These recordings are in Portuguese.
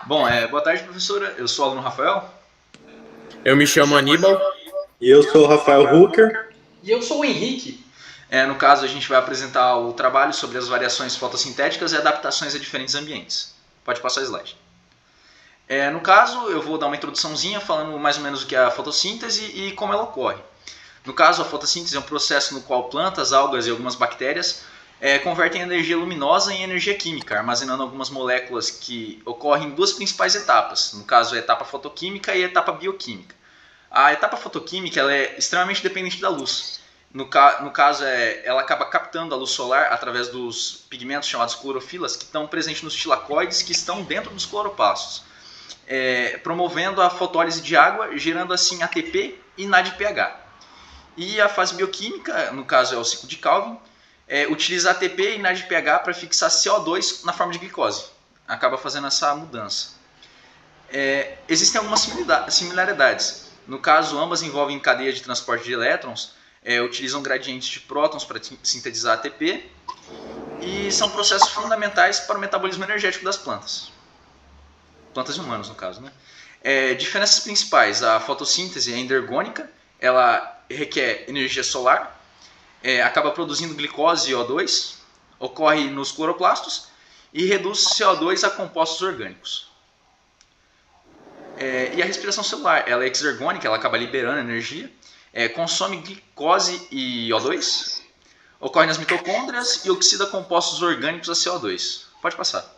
Bom, boa tarde, professora. Eu sou o aluno Rafael. Eu me chamo Aníbal. E eu sou o Rafael Hooker. E eu sou o Henrique. No caso, a gente vai apresentar o trabalho sobre as variações fotossintéticas e adaptações a diferentes ambientes. Pode passar o slide. No caso, eu vou dar uma introduçãozinha falando mais ou menos o que é a fotossíntese e como ela ocorre. No caso, a fotossíntese é um processo no qual plantas, algas e algumas bactérias convertem energia luminosa em energia química, armazenando algumas moléculas que ocorrem em duas principais etapas. No caso, a etapa fotoquímica e a etapa bioquímica. A etapa fotoquímica ela é extremamente dependente da luz. No caso, ela acaba captando a luz solar através dos pigmentos chamados clorofilas, que estão presentes nos tilacoides, que estão dentro dos cloroplastos, promovendo a fotólise de água, gerando assim ATP e NADPH. E a fase bioquímica, no caso é o ciclo de Calvin, utiliza ATP e NADPH para fixar CO2 na forma de glicose. Acaba fazendo essa mudança. Existem algumas similaridades. No caso, ambas envolvem cadeia de transporte de elétrons, utilizam gradientes de prótons para sintetizar ATP e são processos fundamentais para o metabolismo energético das plantas. Plantas e humanos, no caso, né? Diferenças principais: a fotossíntese é endergônica, ela requer energia solar, acaba produzindo glicose e O2, ocorre nos cloroplastos e reduz CO2 a compostos orgânicos. E a respiração celular, ela é exergônica, ela acaba liberando energia, consome glicose e O2, ocorre nas mitocôndrias e oxida compostos orgânicos a CO2. Pode passar.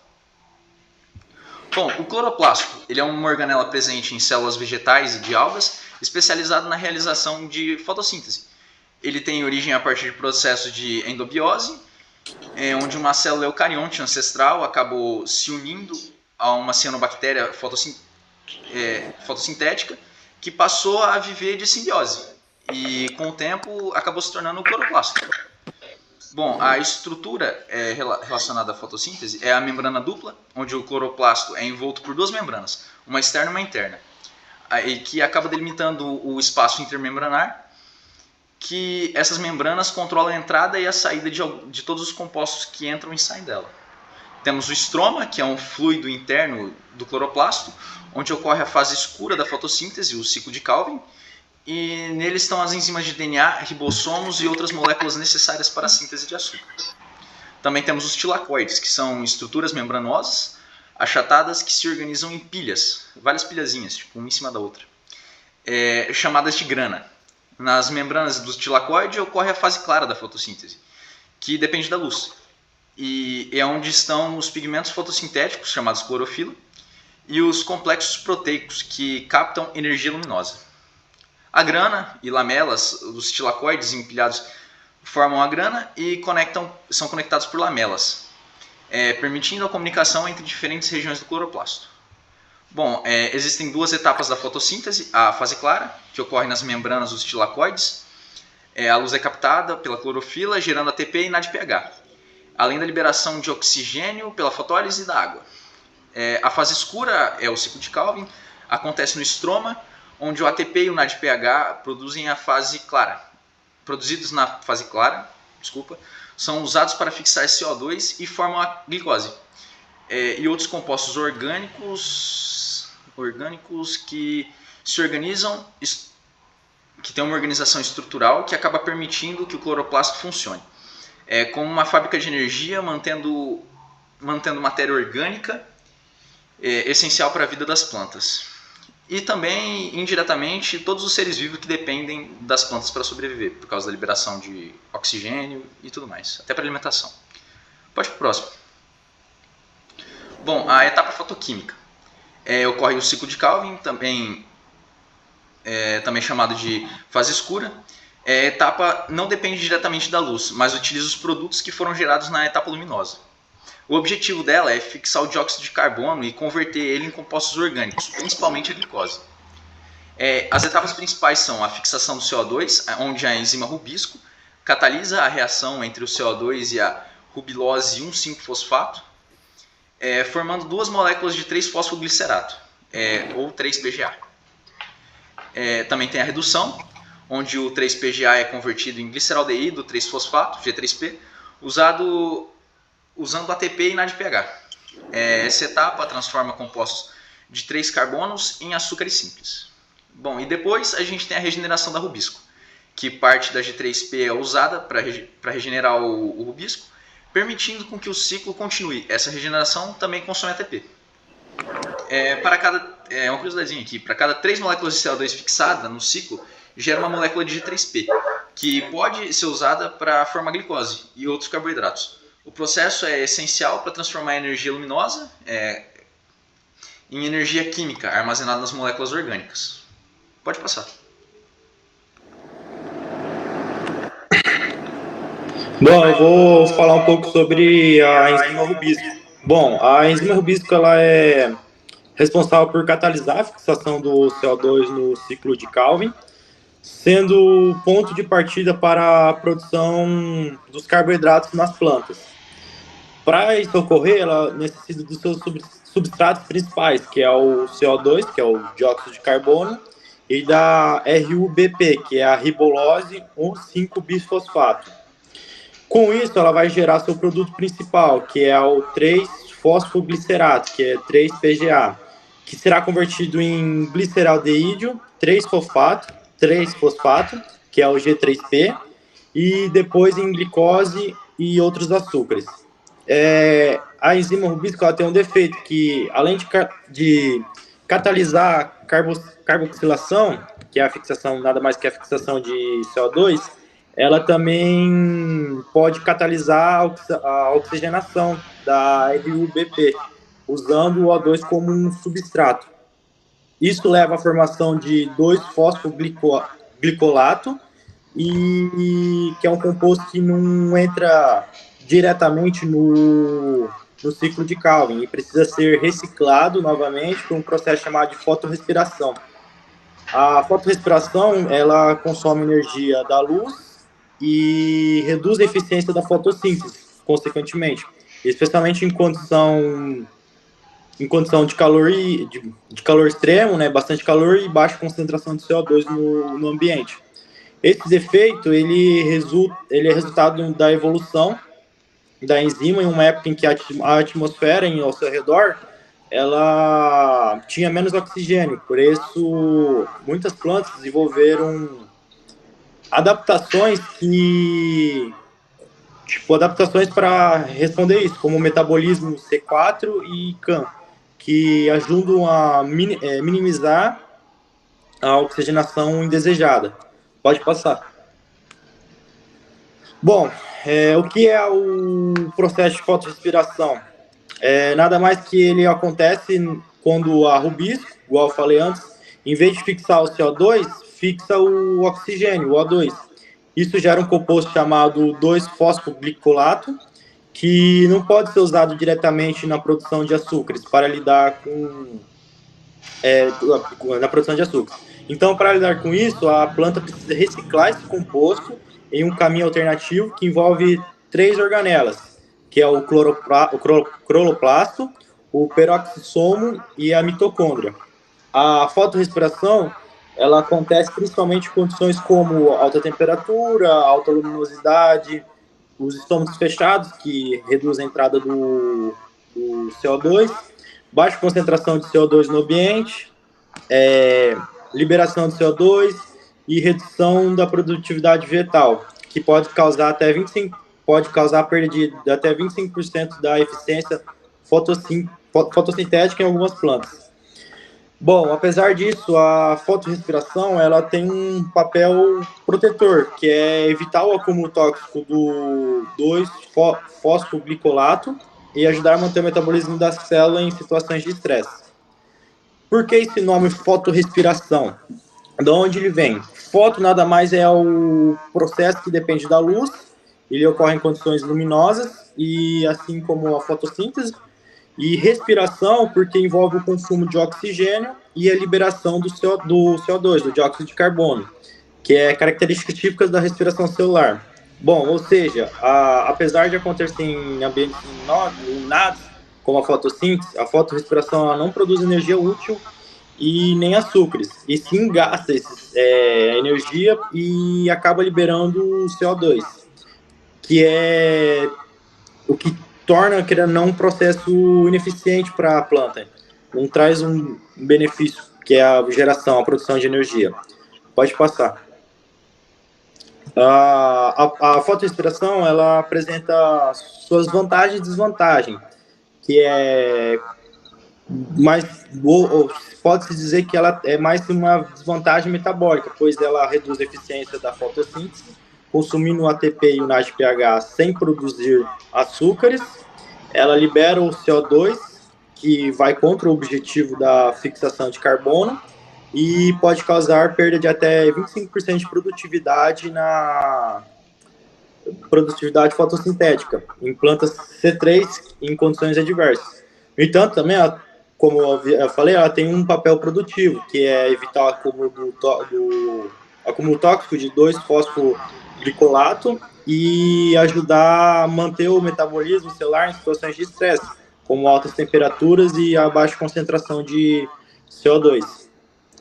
Bom, o cloroplasto ele é uma organela presente em células vegetais e de algas, especializado na realização de fotossíntese. Ele tem origem a partir de processos de endobiose, onde uma célula eucarionte ancestral acabou se unindo a uma cianobactéria fotossintética que passou a viver de simbiose e com o tempo acabou se tornando o cloroplasto. Bom, a estrutura relacionada à fotossíntese é a membrana dupla, onde o cloroplasto é envolto por duas membranas, uma externa e uma interna, que acaba delimitando o espaço intermembranar, que essas membranas controlam a entrada e a saída de todos os compostos que entram e saem dela. Temos o estroma, que é um fluido interno do cloroplasto, onde ocorre a fase escura da fotossíntese, o ciclo de Calvin, e nele estão as enzimas de DNA, ribossomos e outras moléculas necessárias para a síntese de açúcar. Também temos os tilacoides, que são estruturas membranosas, achatadas, que se organizam em pilhas, várias pilhazinhas, tipo uma em cima da outra, chamadas de grana. Nas membranas do tilacoide ocorre a fase clara da fotossíntese, que depende da luz, e é onde estão os pigmentos fotossintéticos, chamados clorofila, e os complexos proteicos, que captam energia luminosa. A grana e lamelas dos tilacoides empilhados formam a grana e são conectados por lamelas, permitindo a comunicação entre diferentes regiões do cloroplasto. Bom, existem duas etapas da fotossíntese: a fase clara, que ocorre nas membranas dos tilacoides. A luz é captada pela clorofila, gerando ATP e NADPH, além da liberação de oxigênio pela fotólise da água. A fase escura é o ciclo de Calvin, acontece no estroma, onde o ATP e o NADPH produzidos na fase clara, são usados para fixar CO2 e formam a glicose. E outros compostos orgânicos que se organizam, que tem uma organização estrutural que acaba permitindo que o cloroplasto funcione. Como uma fábrica de energia, mantendo matéria orgânica, essencial para a vida das plantas. E também, indiretamente, todos os seres vivos que dependem das plantas para sobreviver, por causa da liberação de oxigênio e tudo mais, até para alimentação. Pode ir para o próximo. Bom, a etapa fotoquímica. Ocorre o ciclo de Calvin, também chamado de fase escura. A etapa não depende diretamente da luz, mas utiliza os produtos que foram gerados na etapa luminosa. O objetivo dela é fixar o dióxido de carbono e converter ele em compostos orgânicos, principalmente a glicose. As etapas principais são a fixação do CO2, onde a enzima rubisco catalisa a reação entre o CO2 e a rubilose 1,5-fosfato, formando duas moléculas de 3-fosfoglicerato, ou 3-PGA. Também tem a redução, onde o 3-PGA é convertido em gliceraldeído 3-fosfato, G3P, usando ATP e NADPH. Essa etapa transforma compostos de 3 carbonos em açúcares simples. Bom, e depois a gente tem a regeneração da rubisco, que parte da G3P é usada para regenerar o rubisco, permitindo com que o ciclo continue. Essa regeneração também consome ATP. Uma curiosidadezinha aqui, para cada 3 moléculas de CO2 fixada no ciclo, gera uma molécula de G3P, que pode ser usada para formar glicose e outros carboidratos. O processo é essencial para transformar a energia luminosa em energia química armazenada nas moléculas orgânicas. Pode passar. Bom, eu vou falar um pouco sobre a enzima rubisco. Bom, a enzima rubisco ela é responsável por catalisar a fixação do CO2 no ciclo de Calvin, sendo o ponto de partida para a produção dos carboidratos nas plantas. Para isso ocorrer, ela necessita dos seus substratos principais, que é o CO2, que é o dióxido de carbono, e da RUBP, que é a ribulose 1,5-bisfosfato. Com isso, ela vai gerar seu produto principal, que é o 3-fosfoglicerato, que é 3-PGA, que será convertido em gliceraldeídio, 3-fosfato, que é o G3P, e depois em glicose e outros açúcares. A enzima rubisco ela tem um defeito que, além de catalisar a carboxilação, que é a fixação, nada mais que a fixação de CO2, ela também pode catalisar a oxigenação da RUBP, usando o O2 como um substrato. Isso leva à formação de 2-fosfoglicolato, que é um composto que não entra diretamente no ciclo de Calvin e precisa ser reciclado novamente por um processo chamado de fotorrespiração. A fotorrespiração ela consome energia da luz e reduz a eficiência da fotossíntese, consequentemente, especialmente em condição de calor extremo, né, bastante calor e baixa concentração de CO2 no ambiente. Esse efeito ele é resultado da evolução da enzima em uma época em que a atmosfera ao seu redor ela tinha menos oxigênio, por isso muitas plantas desenvolveram adaptações para responder isso, como o metabolismo C4 e CAM, que ajudam a minimizar a oxigenação indesejada. Pode passar. Bom, o que é o processo de fotorrespiração? Nada mais que ele acontece quando a rubisco, igual eu falei antes, em vez de fixar o CO2, fixa o oxigênio, o O2. Isso gera um composto chamado 2-fosfoglicolato, que não pode ser usado diretamente na produção de açúcares, para lidar na produção de açúcares. Então, para lidar com isso, a planta precisa reciclar esse composto em um caminho alternativo que envolve 3 organelas, que é o cloroplasto, o peroxissomo e a mitocôndria. A fotorrespiração ela acontece principalmente em condições como alta temperatura, alta luminosidade, os estômagos fechados, que reduzem a entrada do CO2, baixa concentração de CO2 no ambiente, liberação de CO2 e redução da produtividade vegetal, que pode causar a perda de até 25% da eficiência fotossintética em algumas plantas. Bom, apesar disso, a fotorrespiração ela tem um papel protetor, que é evitar o acúmulo tóxico do 2-fosfoglicolato e ajudar a manter o metabolismo da célula em situações de estresse. Por que esse nome fotorrespiração? De onde ele vem? Foto nada mais é o processo que depende da luz, ele ocorre em condições luminosas, e assim como a fotossíntese, e respiração porque envolve o consumo de oxigênio e a liberação do CO2, do dióxido de carbono, que é características típicas da respiração celular. Bom, ou seja, apesar de acontecer em ambientes iluminados, como a fotossíntese, a fotorrespiração ela não produz energia útil e nem açúcares, e sim gasta energia e acaba liberando o CO2, que é o que torna, querendo ou não, um processo ineficiente para a planta. não traz um benefício, que é a geração, a produção de energia. Pode passar. A fotorrespiração, ela apresenta suas vantagens e desvantagens, que é mais, pode-se dizer que ela é mais uma desvantagem metabólica, pois ela reduz a eficiência da fotossíntese, consumindo o ATP e o NADPH sem produzir açúcares. Ela libera o CO2, que vai contra o objetivo da fixação de carbono, e pode causar perda de até 25% de produtividade na produtividade fotossintética em plantas C3 em condições adversas. No entanto, também, como eu falei, ela tem um papel produtivo, que é evitar o acúmulo tóxico de 2-fosfoglicolato e ajudar a manter o metabolismo celular em situações de estresse, como altas temperaturas e a baixa concentração de CO2.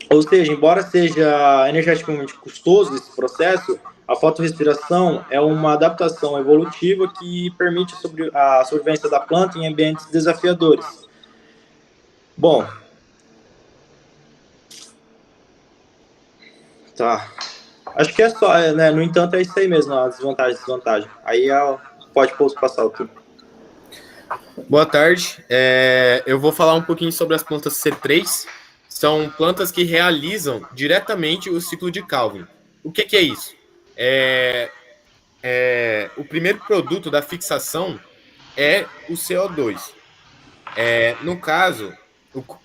Ou seja, embora seja energeticamente custoso esse processo, a fotorrespiração é uma adaptação evolutiva que permite a sobrevivência da planta em ambientes desafiadores. Bom, tá. Acho que é só, né? No entanto, é isso aí mesmo, a desvantagem e desvantagem. Aí pode passar o tempo. Boa tarde. Eu vou falar um pouquinho sobre as plantas C3. São plantas que realizam diretamente o ciclo de Calvin. O que é isso? O primeiro produto da fixação é o CO2. No caso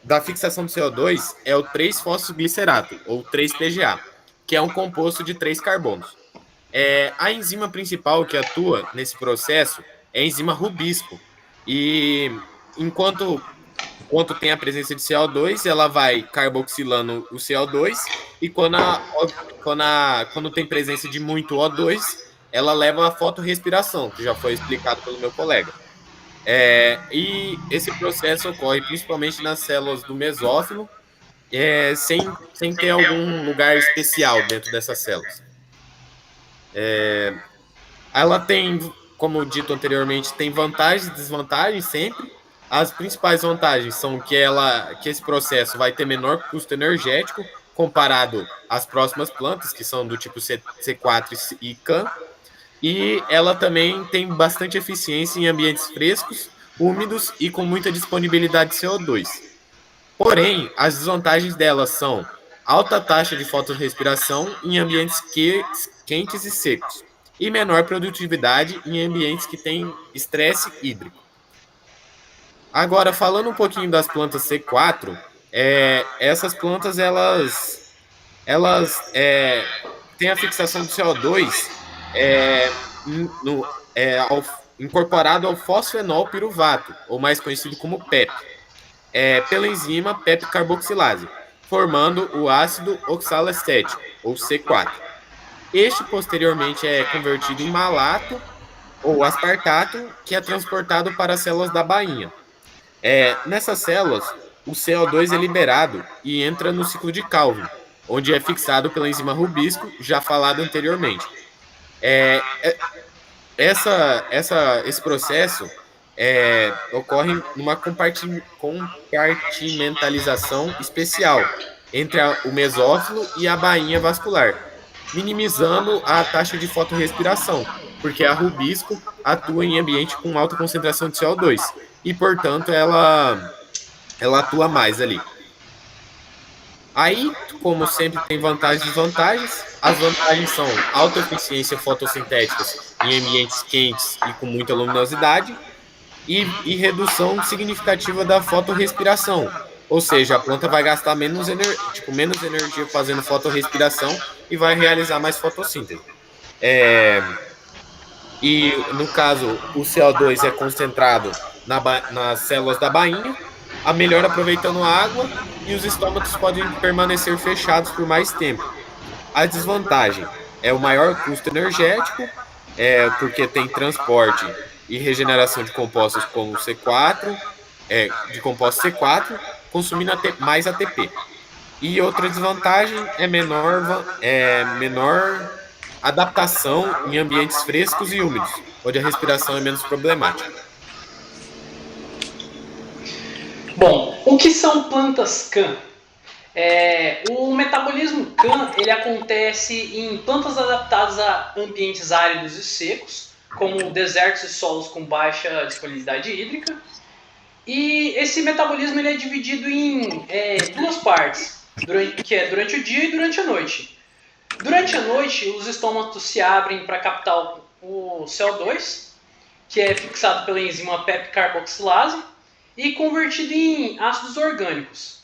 da fixação do CO2 é o 3-fosfoglicerato, ou 3-PGA, que é um composto de 3 carbonos. A enzima principal que atua nesse processo é a enzima rubisco. E enquanto tem a presença de CO2, ela vai carboxilando o CO2, e quando tem presença de muito O2, ela leva a fotorrespiração, que já foi explicado pelo meu colega. E esse processo ocorre principalmente nas células do mesófilo, sem ter algum lugar especial dentro dessas células. Ela tem, como dito anteriormente, tem vantagens e desvantagens sempre. As principais vantagens são que esse processo vai ter menor custo energético comparado às próximas plantas, que são do tipo C4 e CAN, e ela também tem bastante eficiência em ambientes frescos, úmidos e com muita disponibilidade de CO2. Porém, as desvantagens dela são alta taxa de fotorrespiração em ambientes quentes e secos, e menor produtividade em ambientes que têm estresse hídrico. Agora, falando um pouquinho das plantas C4, essas plantas elas têm a fixação do CO2 incorporado ao fosfenol piruvato, ou mais conhecido como PEP, pela enzima PEP carboxilase, formando o ácido oxalacético, ou C4. Este posteriormente é convertido em malato ou aspartato, que é transportado para as células da bainha. Nessas células, o CO2 é liberado e entra no ciclo de Calvin, onde é fixado pela enzima rubisco, já falado anteriormente. Esse processo ocorre numa compartimentalização especial entre o mesófilo e a bainha vascular, minimizando a taxa de fotorrespiração, porque a rubisco atua em ambiente com alta concentração de CO2 e, portanto, ela atua mais ali. Aí, como sempre, tem vantagens e desvantagens. As vantagens são alta eficiência fotossintéticas em ambientes quentes e com muita luminosidade e redução significativa da fotorrespiração. Ou seja, a planta vai gastar menos energia fazendo fotorrespiração e vai realizar mais fotossíntese. E, no caso, o CO2 é concentrado nas células da bainha, melhor aproveitando a água, e os estômatos podem permanecer fechados por mais tempo. A desvantagem é o maior custo energético, porque tem transporte e regeneração de compostos como C4, de compostos C4, consumindo mais ATP. E outra desvantagem é menor adaptação em ambientes frescos e úmidos, onde a respiração é menos problemática. Bom, o que são plantas CAN? O metabolismo CAN ele acontece em plantas adaptadas a ambientes áridos e secos, como desertos e solos com baixa disponibilidade hídrica. E esse metabolismo ele é dividido em duas partes, que é durante o dia e durante a noite. Durante a noite, os estômatos se abrem para captar o CO2, que é fixado pela enzima PEP carboxilase e convertido em ácidos orgânicos.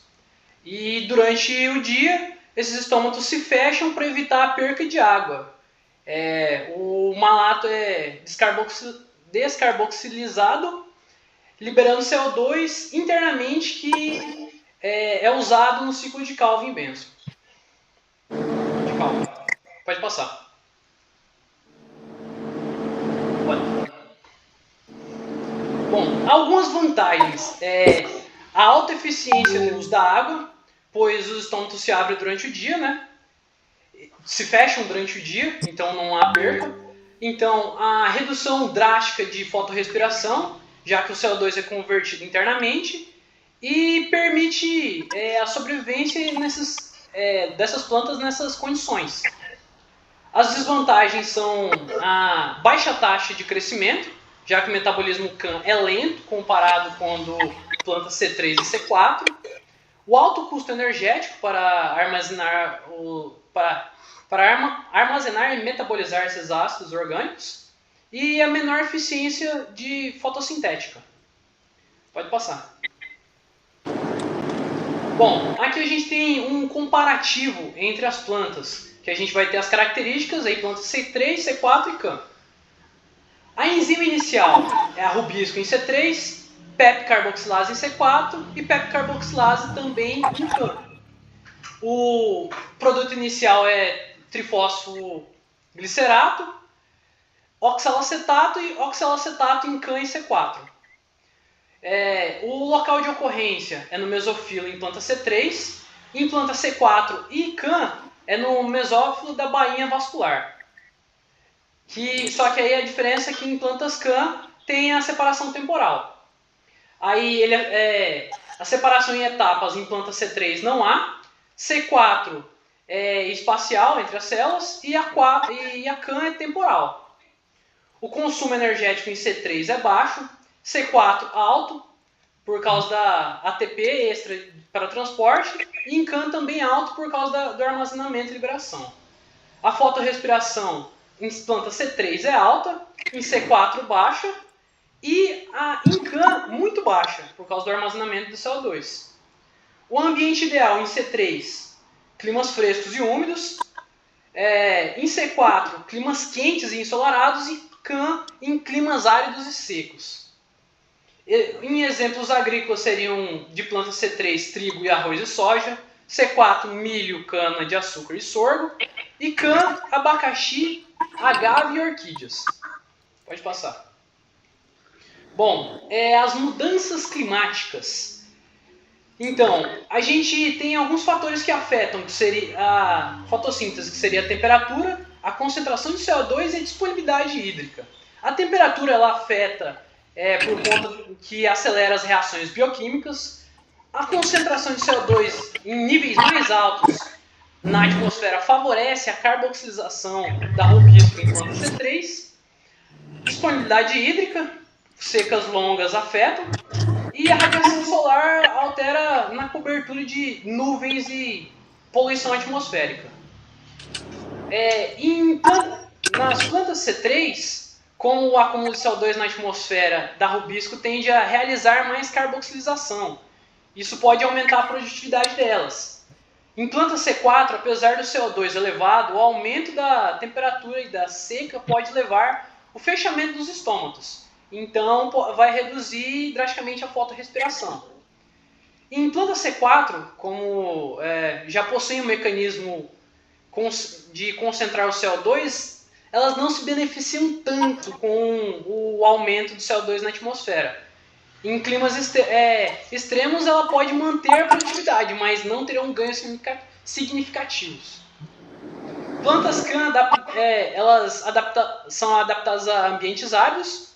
E durante o dia, esses estômatos se fecham para evitar a perca de água. O malato é descarboxilizado, liberando CO2 internamente, que é usado no ciclo de Calvin-Benson. Pode passar. Bom, algumas vantagens. A alta eficiência no uso da água, pois os estômatos se abrem durante o dia, né? Se fecham durante o dia, então não há perca. Então, a redução drástica de fotorrespiração, já que o CO2 é convertido internamente, e permite a sobrevivência dessas plantas nessas condições. As desvantagens são a baixa taxa de crescimento, já que o metabolismo CAN é lento comparado quando plantas C3 e C4, o alto custo energético para armazenar e metabolizar esses ácidos orgânicos e a menor eficiência de fotossintética. Pode passar. Bom, aqui a gente tem um comparativo entre as plantas, que a gente vai ter as características aí, plantas C3, C4 e CAN. A enzima inicial é a rubisco em C3, PEP carboxilase em C4 e PEP carboxilase também em CAN. O produto inicial é trifosfoglicerato, oxalacetato e oxalacetato em CAN e C4. O local de ocorrência é no mesófilo em planta C3, em planta C4 e CAN é no mesófilo da bainha vascular. Só que aí a diferença é que em plantas CAN tem a separação temporal. Aí a separação em etapas em planta C3 não há, C4 é espacial entre as células e a CAN é temporal. O consumo energético em C3 é baixo, C4 alto, por causa da ATP extra para transporte, e em CAN também alto por causa do armazenamento e liberação. A fotorrespiração em planta C3 é alta, em C4 baixa, e em CAN muito baixa, por causa do armazenamento do CO2. O ambiente ideal em C3, climas frescos e úmidos, em C4, climas quentes e ensolarados, e CAN em climas áridos e secos. Em exemplos agrícolas seriam de planta C3, trigo e arroz e soja, C4, milho, cana de açúcar e sorgo, e CAN, abacaxi, agave e orquídeas. Pode passar. Bom, as mudanças climáticas. Então, a gente tem alguns fatores que afetam, que seria a fotossíntese, que seria a temperatura, a concentração de CO2 e a disponibilidade hídrica. A temperatura ela afeta por conta que acelera as reações bioquímicas. A concentração de CO2 em níveis mais altos na atmosfera favorece a carboxilização da rubisco em planta C3. Disponibilidade hídrica, secas longas afetam. E a radiação solar altera na cobertura de nuvens e poluição atmosférica. Nas plantas C3, como o acúmulo de CO2 na atmosfera da rubisco tende a realizar mais carboxilização. Isso pode aumentar a produtividade delas. Em planta C4, apesar do CO2 elevado, o aumento da temperatura e da seca pode levar ao fechamento dos estômatos. Então, vai reduzir drasticamente a fotorrespiração. Em planta C4, como já possuem um mecanismo de concentrar o CO2, elas não se beneficiam tanto com o aumento do CO2 na atmosfera. Em climas extremos, ela pode manter a produtividade, mas não terão ganhos significativos. Plantas CAN são adaptadas a ambientes áridos,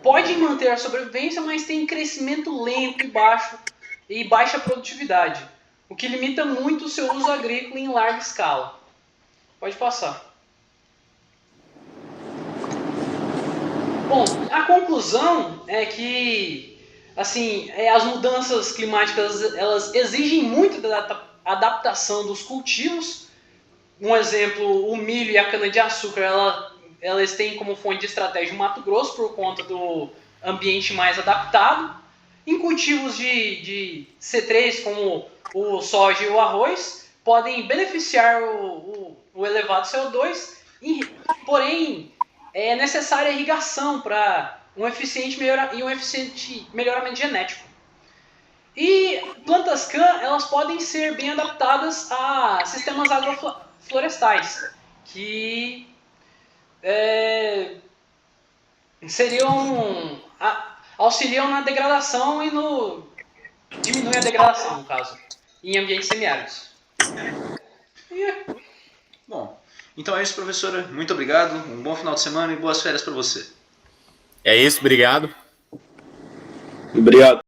podem manter a sobrevivência, mas têm crescimento lento e baixo e baixa produtividade, o que limita muito o seu uso agrícola em larga escala. Pode passar. Bom, a conclusão é que assim, as mudanças climáticas elas exigem muito da adaptação dos cultivos. Um exemplo, o milho e a cana-de-açúcar, elas têm como fonte de estratégia o Mato Grosso por conta do ambiente mais adaptado. Em cultivos de C3, como o soja e o arroz, podem beneficiar o elevado CO2, porém é necessária irrigação para um eficiente melhoramento genético. E plantas CAN, elas podem ser bem adaptadas a sistemas agroflorestais, que auxiliam na degradação e diminuem a degradação, no caso, em ambientes semiáridos. Bom, então é isso, professora. Muito obrigado. Um bom final de semana e boas férias para você. É isso, obrigado. Obrigado.